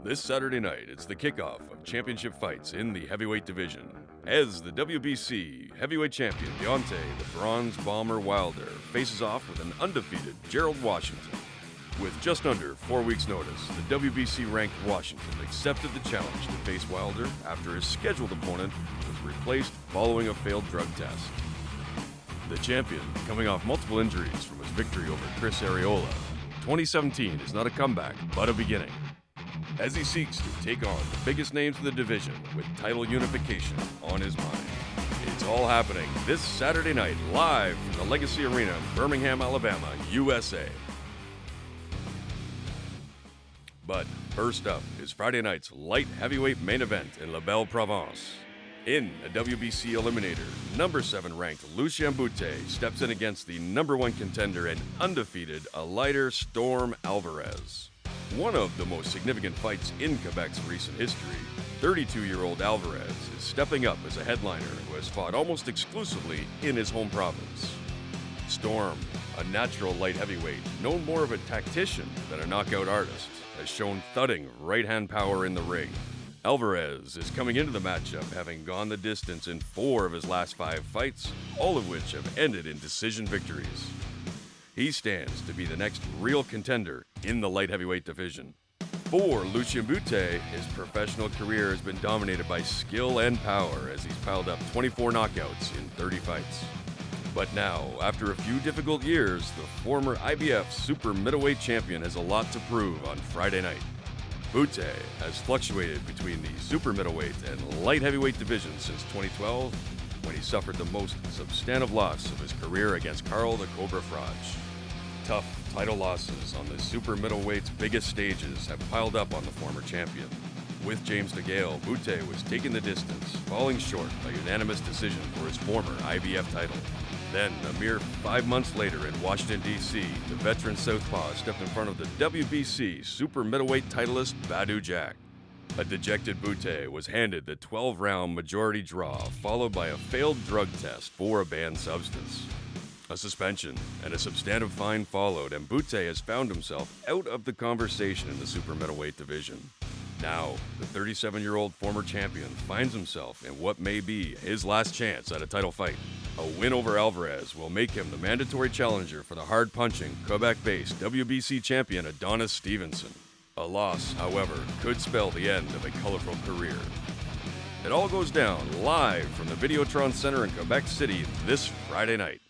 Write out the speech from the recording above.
This Saturday night, it's the kickoff of championship fights in the heavyweight division, as the WBC heavyweight champion Deontay, the Bronze Bomber Wilder, faces off with an undefeated Gerald Washington. With just under 4 weeks' notice, the WBC-ranked Washington accepted the challenge to face Wilder after his scheduled opponent was replaced following a failed drug test. The champion, coming off multiple injuries from his victory over Chris Arreola, 2017 is not a comeback, but a beginning, as he seeks to take on the biggest names in the division with title unification on his mind. It's all happening this Saturday night, live from the Legacy Arena in Birmingham, Alabama, USA. But first up is Friday night's light heavyweight main event in La Belle Province. In a WBC eliminator, number 7 ranked Lucian Bute steps in against the number 1 contender and undefeated Eleider Alvarez. One of the most significant fights in Quebec's recent history, 32-year-old Alvarez is stepping up as a headliner who has fought almost exclusively in his home province. Storm, a natural light heavyweight, known more of a tactician than a knockout artist, has shown thudding right-hand power in the ring. Alvarez is coming into the matchup having gone the distance in 4 of his last 5 fights, all of which have ended in decision victories. He stands to be the next real contender in the light heavyweight division. For Lucian Bute, his professional career has been dominated by skill and power as he's piled up 24 knockouts in 30 fights. But now, after a few difficult years, the former IBF super middleweight champion has a lot to prove on Friday night. Bute has fluctuated between the super middleweight and light heavyweight divisions since 2012, when he suffered the most substantive loss of his career against Carl the Cobra Frage. Tough title losses on the super middleweight's biggest stages have piled up on the former champion. With James DeGale, Bute was taking the distance, falling short by unanimous decision for his former IBF title. Then, a mere 5 months later in Washington, D.C., the veteran southpaw stepped in front of the WBC super middleweight titleist Badou Jack. A dejected Bute was handed the 12-round majority draw, followed by a failed drug test for a banned substance. A suspension and a substantive fine followed, and Bute has found himself out of the conversation in the super middleweight division. Now, the 37-year-old former champion finds himself in what may be his last chance at a title fight. A win over Alvarez will make him the mandatory challenger for the hard-punching, Quebec-based WBC champion Adonis Stevenson. A loss, however, could spell the end of a colorful career. It all goes down live from the Videotron Center in Quebec City this Friday night.